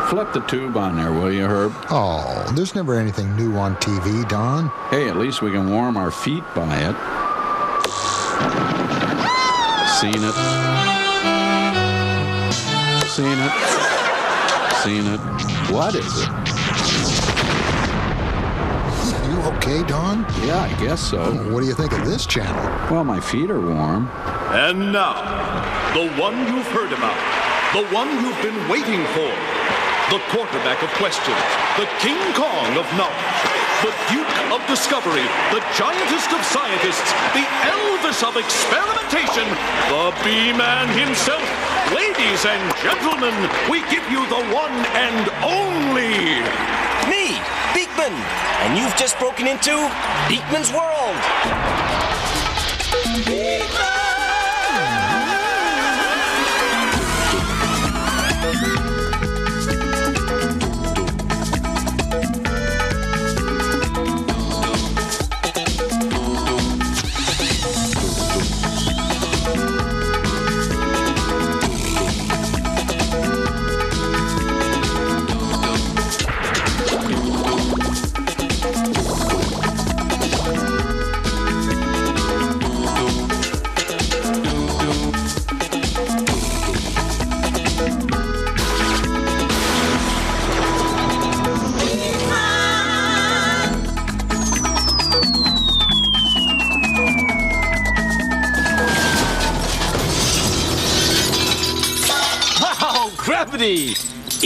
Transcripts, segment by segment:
Flip the tube on there, will you, Herb? Oh, there's never anything new on TV, Don. Hey, at least we can warm our feet by it. Seen it. Seen it. Seen it. What is it? You okay, Don? Yeah, I guess so. What do you think of this channel? Well, my feet are warm. And now, the one you've heard about, the one you've been waiting for, the quarterback of questions, the King Kong of knowledge, the Duke of discovery, the giantest of scientists, the Elvis of experimentation, the Bee-Man himself. Ladies and gentlemen, we give you the one and only... Me, Beakman, and you've just broken into Beakman's World.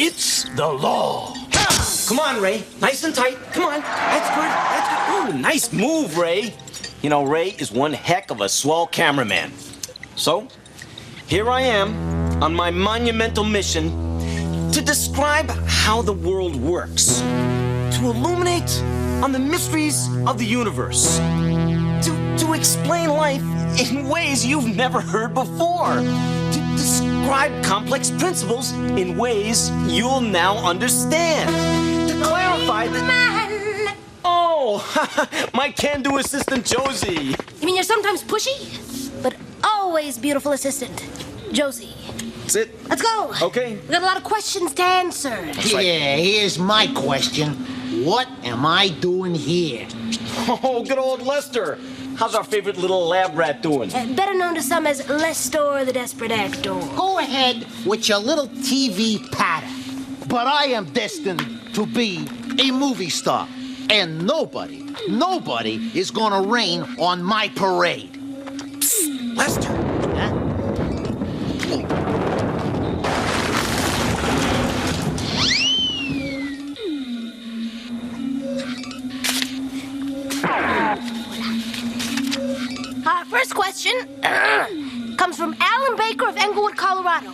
It's the law. Come on, Ray. Nice and tight. Come on. That's good. That's good. Ooh, nice move, Ray. You know, Ray is one heck of a swell cameraman. So, here I am on my monumental mission to describe how the world works, to illuminate on the mysteries of the universe, to explain life in ways you've never heard before, to describe complex principles in ways you'll now understand, to clarify that... Oh, my can-do assistant, Josie. You mean you're sometimes pushy, but always beautiful assistant, Josie. That's it? Let's go. Okay. We got a lot of questions to answer. Yeah, here's my question. What am I doing here? Oh, good old Lester. How's our favorite little lab rat doing? Better known to some as Lester the Desperate Actor. Go ahead with your little TV patter. But I am destined to be a movie star. And nobody is gonna rain on my parade. Psst, Lester. Huh? First question comes from Alan Baker of Englewood, Colorado.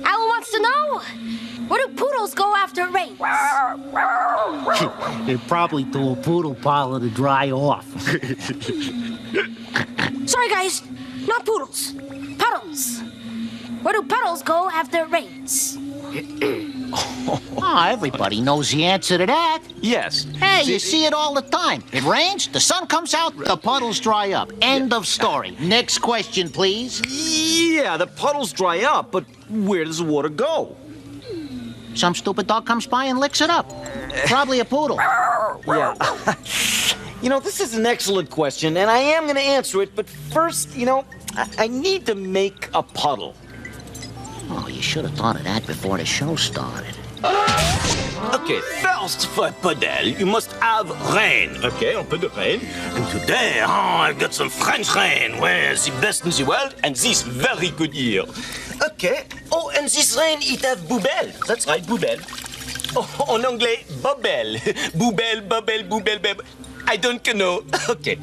Alan wants to know, where do poodles go after it rains? They probably do a poodle parlor to dry off. Sorry, guys, not poodles. Puddles. Where do puddles go after it rains? Oh, everybody knows the answer to that. Yes. Hey, you see it all the time. It rains, the sun comes out, the puddles dry up. End of story. Next question, please. Yeah, the puddles dry up, but where does the water go? Some stupid dog comes by and licks it up. Probably a poodle. Yeah. You know, this is an excellent question, and I am going to answer it, but first, you know, I need to make a puddle. Oh, you should have thought of that before the show started. Okay, first for puddle, you must have rain. Okay, un peu de rain. And today, I've got some French rain, where the best in the world, and this very good year. Okay, oh, and this rain, it have boubelle. That's right, boubelle. Oh, en anglais, bubble. Boubelle, bubble, boubelle, bubble. I don't know. Okay.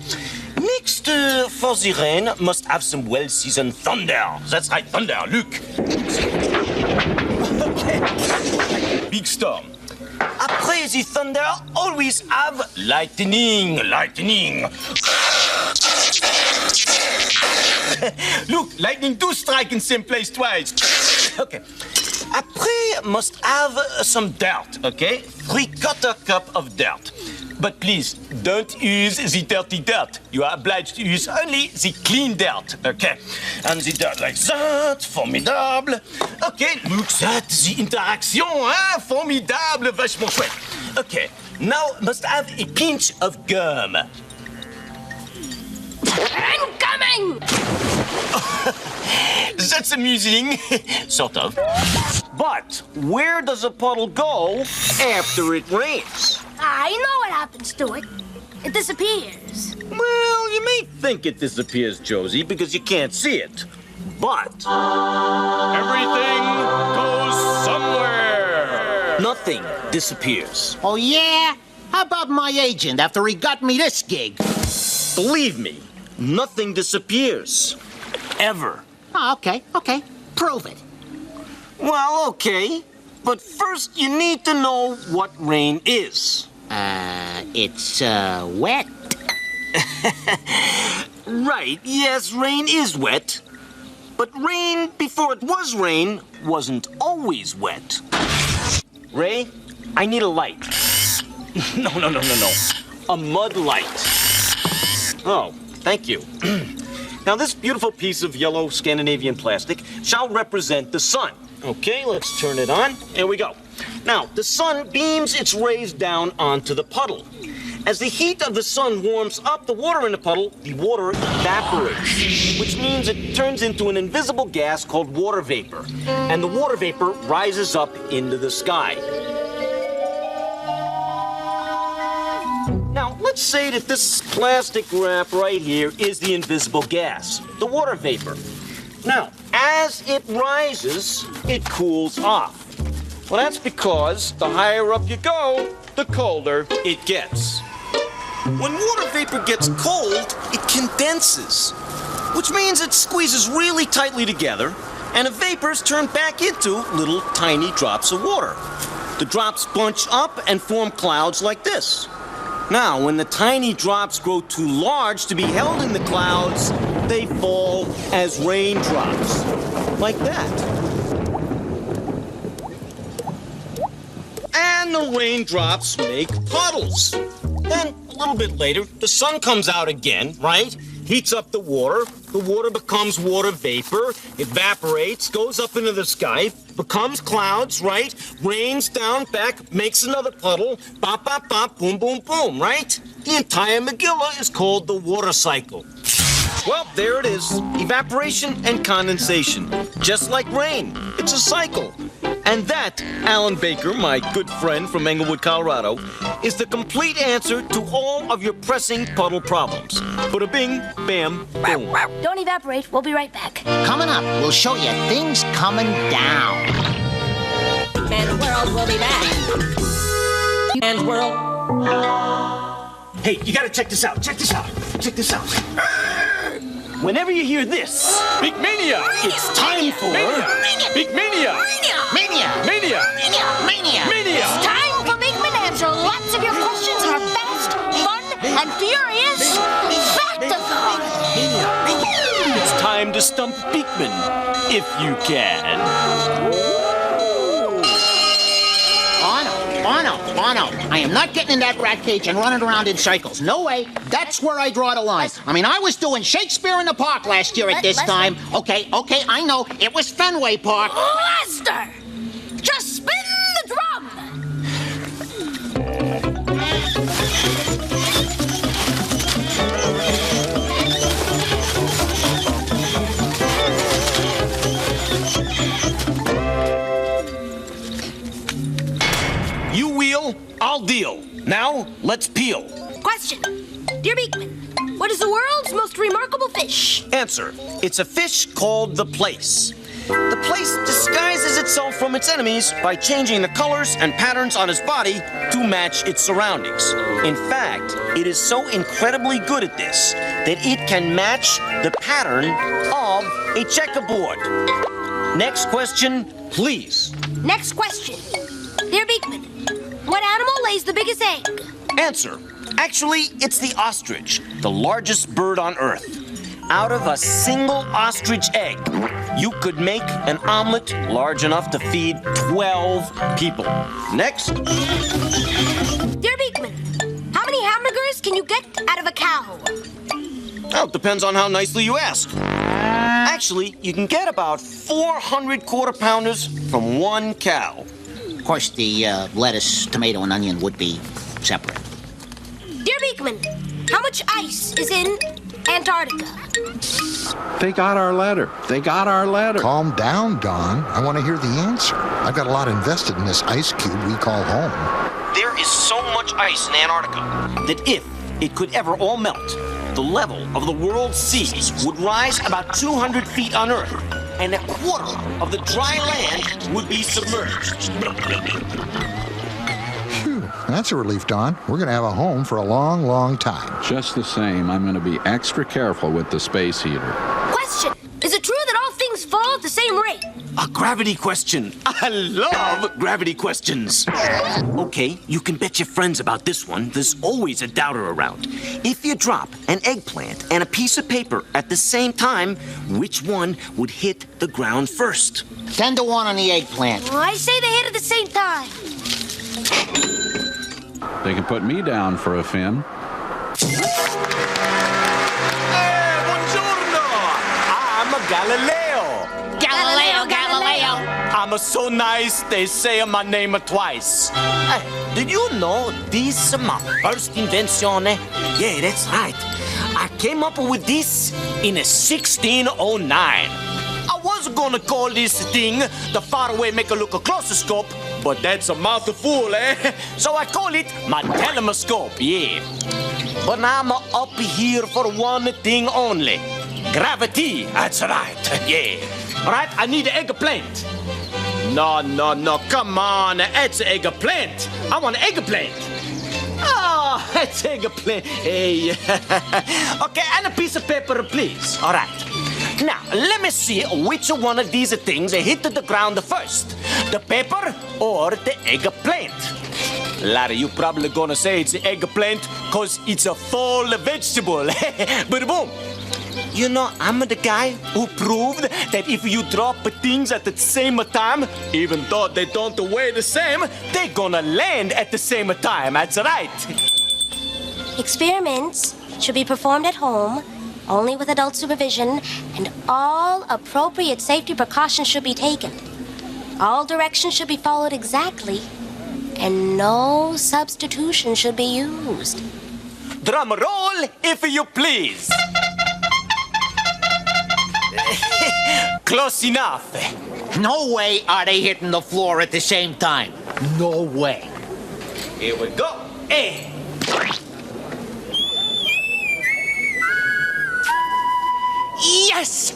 Next, for the rain, must have some well-seasoned thunder. That's right, thunder, look. Okay. Big storm. Après the thunder, always have lightning. Look, lightning do strike in same place twice. Okay. Après, must have some dirt, okay? 3/4 cup of dirt. But please, don't use the dirty dirt. You are obliged to use only the clean dirt, okay? And the dirt like that, formidable. Okay, look at the interaction, hein? Formidable, vachement chouette. Okay, now must have a pinch of gum. I'm coming! That's amusing, sort of. But where does a puddle go after it rains? I know what happens to it. It disappears. Well, you may think it disappears, Josie, because you can't see it. But everything goes somewhere. Nothing disappears. Oh, yeah? How about my agent after he got me this gig? Believe me, nothing disappears. Ever. Oh, okay. Prove it. Well, okay. But first, you need to know what rain is. It's wet. Right, yes, rain is wet. But rain, before it was rain, wasn't always wet. Ray, I need a light. No. A mud light. Oh, thank you. Now, this beautiful piece of yellow Scandinavian plastic shall represent the sun. Okay, let's turn it on. Here we go. Now, the sun beams its rays down onto the puddle. As the heat of the sun warms up the water in the puddle, the water evaporates, which means it turns into an invisible gas called water vapor. And the water vapor rises up into the sky. Now, let's say that this plastic wrap right here is the invisible gas, the water vapor. Now, as it rises, it cools off. Well, that's because the higher up you go, the colder it gets. When water vapor gets cold, it condenses, which means it squeezes really tightly together, and the vapors turn back into little tiny drops of water. The drops bunch up and form clouds like this. Now, when the tiny drops grow too large to be held in the clouds, they fall as raindrops, like that. And the raindrops make puddles. Then, a little bit later, the sun comes out again, right? Heats up the water becomes water vapor, evaporates, goes up into the sky, becomes clouds, right? Rains down, back, makes another puddle, bop, bop, bop, boom, boom, boom, right? The entire Megillah is called the water cycle. Well, there it is, evaporation and condensation. Just like rain, it's a cycle. And that, Alan Baker, my good friend from Englewood, Colorado, is the complete answer to all of your pressing puddle problems. Bada bing, bam, boom. Don't evaporate. We'll be right back. Coming up, we'll show you things coming down. Beakman World will be back. Beakman World. Hey, you gotta check this out. Check this out. Whenever you hear this, Beak-Mania! it's time for Beak-Mania! Mania! It's time for Beakman to answer lots of your questions in a fast, fun, and furious Factathon. It's time to stump Beakman, if you can. Oh no. I am not getting in that rat cage and running around in circles. No way. That's where I draw the line. I mean, I was doing Shakespeare in the Park last year at this time. Okay, I know. It was Fenway Park. Lester! Just spin the drum! You wheel, I'll deal. Now, let's peel. Question. Dear Beakman, what is the world's most remarkable fish? Answer. It's a fish called the plaice. The plaice disguises itself from its enemies by changing the colors and patterns on its body to match its surroundings. In fact, it is so incredibly good at this that it can match the pattern of a checkerboard. Next question, please. Next question. Dear Beakman, what animal lays the biggest egg? Answer. Actually, it's the ostrich, the largest bird on Earth. Out of a single ostrich egg, you could make an omelet large enough to feed 12 people. Next. Dear Beakman, how many can you get out of a cow? Well, it depends on how nicely you ask. Actually, you can get about 400 quarter-pounders from one cow. Of course, the lettuce, tomato, and onion would be separate. Dear Beakman, how much ice is in Antarctica? They got our letter. They got our letter. Calm down, Don. I want to hear the answer. I've got a lot invested in this ice cube we call home. There is so much ice in Antarctica that if it could ever all melt, the level of the world's seas would rise about 200 feet on Earth, and a quarter of the dry land would be submerged. Phew, that's a relief, Don. We're going to have a home for a long, long time. Just the same, I'm going to be extra careful with the space heater. Question, is it true that all things fall at the same rate? A gravity question. I love gravity questions. Okay, you can bet your friends about this one. There's always a doubter around. If you drop an eggplant and a piece of paper at the same time, which one would hit the ground first? 10 to 1 on the eggplant. Well, I say they hit at the same time. They can put me down for a fin. Hey, buongiorno! I'm Galileo. Galileo. I'm so nice, they say my name twice. Hey, did you know this is my first invention? Yeah, that's right. I came up with this in 1609. I was gonna call this thing the faraway make a look a clososcope, but that's a mouthful, eh? So I call it my telescope, yeah. But I'm up here for one thing only. Gravity, that's right, yeah. All right, I need an eggplant. No, come on, it's an eggplant. I want an eggplant. Oh, it's eggplant. Hey. Okay, and a piece of paper, please. All right. Now, let me see which one of these things hit the ground first. The paper or the eggplant? Larry, you probably gonna say it's the eggplant because it's a fall vegetable. But boom. You know, I'm the guy who proved that if you drop things at the same time, even though they don't weigh the same, they're gonna land at the same time. That's right. Experiments should be performed at home, only with adult supervision, and all appropriate safety precautions should be taken. All directions should be followed exactly, and no substitution should be used. Drum roll, if you please. Close enough. No way are they hitting the floor at the same time. No way. Here we go. Hey. Yes!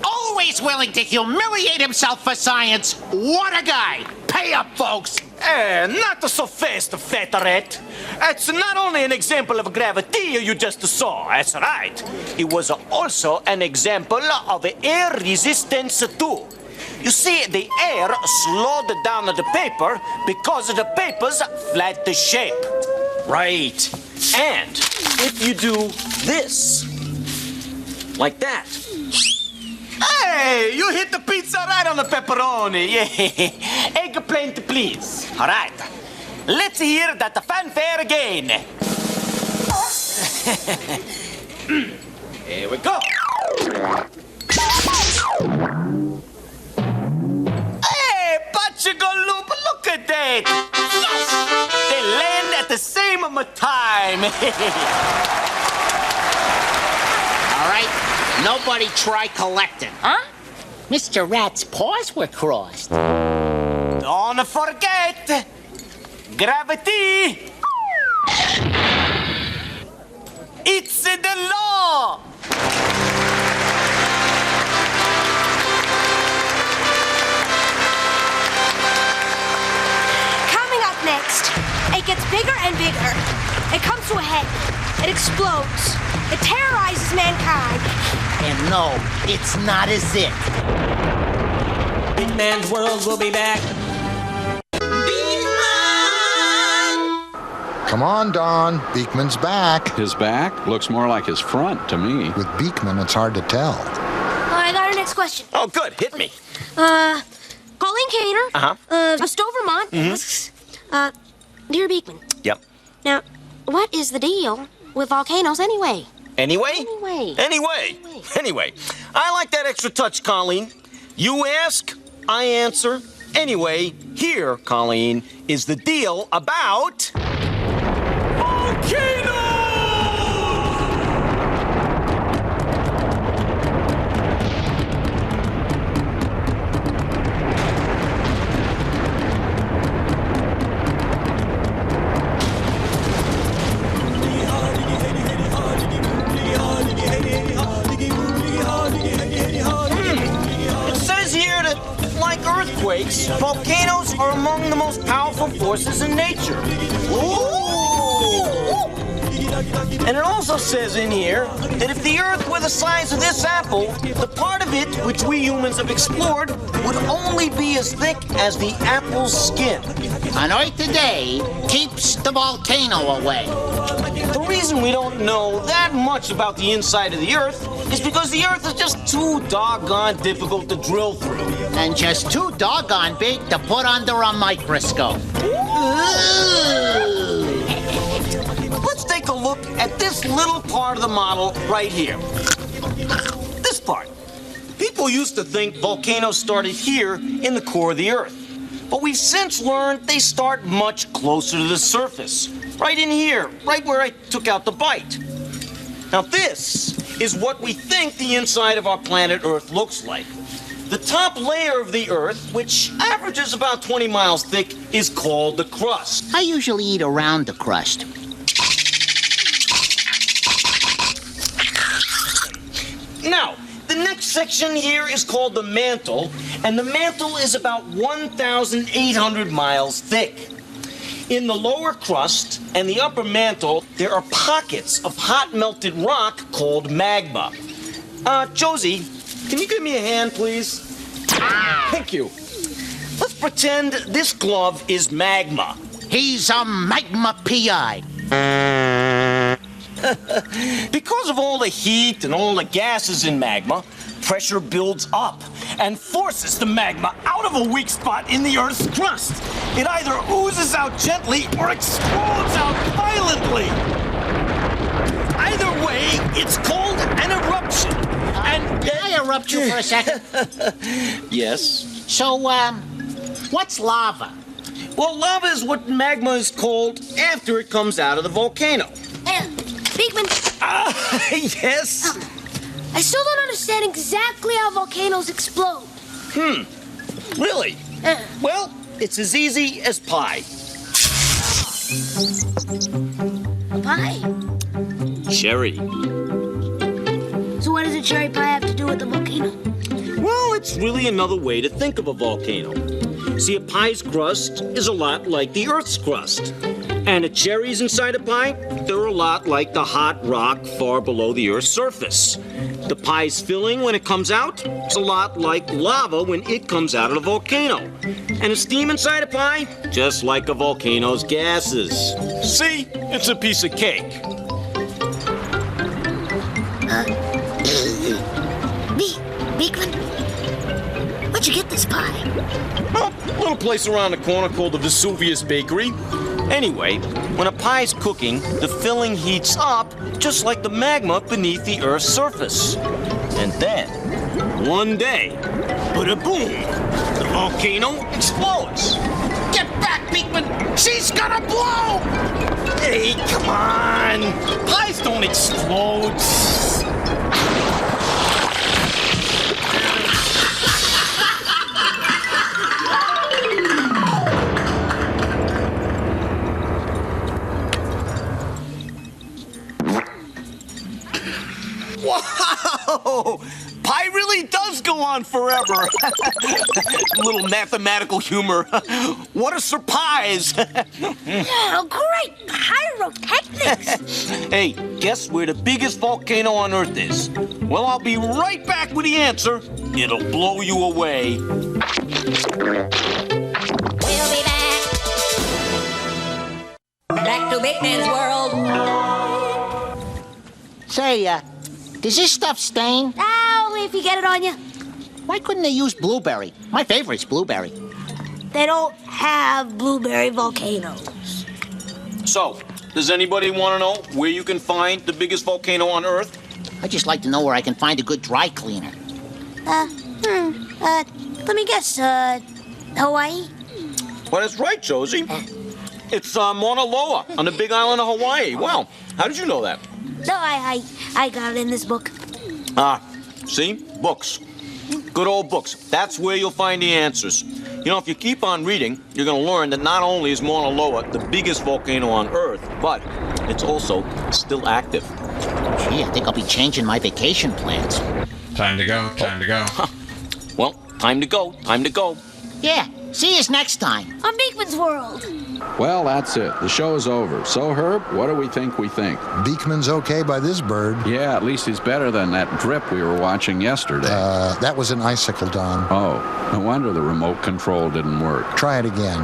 Always willing to humiliate himself for science. What a guy! Pay up, folks! Not so fast, Fataret. It's not only an example of gravity you just saw, that's right. It was also an example of air resistance, too. You see, the air slowed down the paper because of the paper's flat shape. Right. And if you do this, like that. Hey, you hit the pizza right on the pepperoni. Yeah. Eggplant, please. All right. Let's hear that fanfare again. Here we go. Hey, Pachigaloop, look at that. Yes! They land at the same time. All right, nobody try collecting. Huh? Mr. Rat's paws were crossed. Don't forget, gravity. It's the law. Coming up next, it gets bigger and bigger. It comes to a head. It explodes. It terrorizes mankind. And no, it's not as it. Beakman World will be back. Come on, Don. Beakman's back. His back looks more like his front to me. With Beakman, it's hard to tell. I got our next question. Oh, good. Hit me. Colleen Kaner, of Stowe, Vermont, asks, Dear Beakman, Yep. now, what is the deal with volcanoes anyway. Anyway? Anyway. I like that extra touch, Colleen. You ask, I answer. Anyway, here, Colleen, is the deal about... Volcanoes! Earthquakes, volcanoes are among the most powerful forces in nature. And it also says in here that if the Earth were the size of this apple, the part of it which we humans have explored would only be as thick as the apple's skin. An Earth today keeps the volcano away. The reason we don't know that much about the inside of the Earth is because the Earth is just too doggone difficult to drill through. And just too doggone big to put under a microscope. Let's take a look at this little part of the model right here. This part. People used to think volcanoes started here in the core of the Earth. But we've since learned they start much closer to the surface. Right in here, right where I took out the bite. Now this is what we think the inside of our planet Earth looks like. The top layer of the Earth, which averages about 20 miles thick, is called the crust. I usually eat around the crust. Now, the next section here is called the mantle, and the mantle is about 1,800 miles thick. In the lower crust and the upper mantle, there are pockets of hot melted rock called magma. Josie, can you give me a hand, please? Thank you. Let's pretend this glove is magma. He's a magma PI. Because of all the heat and all the gases in magma, pressure builds up and forces the magma out of a weak spot in the Earth's crust. It either oozes out gently or explodes out violently. Either way, it's called an eruption. And Can I interrupt you for a second? Yes. So, what's lava? Well, lava is what magma is called after it comes out of the volcano. Beakman, Yes? I still don't understand exactly how volcanoes explode. Really? Well, it's as easy as pie. Pie. Cherry. So what does a cherry pie have to do with the volcano? Well, it's really another way to think of a volcano. See, a pie's crust is a lot like the Earth's crust. And the cherries inside a pie, they're a lot like the hot rock far below the Earth's surface. The pie's filling when it comes out is a lot like lava when it comes out of the volcano. And the steam inside a pie, just like a volcano's gases. See? It's a piece of cake. Beakman, where'd you get this pie? Well, a little place around the corner called the Vesuvius Bakery. Anyway, when a pie's cooking, the filling heats up just like the magma beneath the Earth's surface. And then, one day, bada-boom, the volcano explodes. Get back, Beakman! She's gonna blow! Hey, come on! Pies don't explode. Wow! Pie really does go on forever. Little mathematical humor. What a surprise! Oh, great pyrotechnics! Hey, guess where the biggest volcano on Earth is? Well, I'll be right back with the answer. It'll blow you away. We'll be back. Back to Beakman's World. Say, does this stuff stain? Ow, if you get it on you. Why couldn't they use blueberry? My favorite's blueberry. They don't have blueberry volcanoes. So, Does anybody want to know where you can find the biggest volcano on Earth? I'd just like to know where I can find a good dry cleaner. Let me guess, Hawaii? Well, that's right, Josie. It's Mauna Loa on the big island of Hawaii. Wow, how did you know that? No, I got it in this book. Ah, see? Books. Good old books. That's where you'll find the answers. You know, if you keep on reading, you're going to learn that not only is Mauna Loa the biggest volcano on Earth, but it's also still active. Gee, I think I'll be changing my vacation plans. Time to go, time to go. Well, time to go, time to go. Yeah, see us next time. On Beakman's World. Well, that's it. The show's over. So, Herb, what do we think? Beakman's okay by this bird. Yeah, at least he's better than that drip we were watching yesterday. That was an icicle, Don. Oh, no wonder the remote control didn't work. Try it again.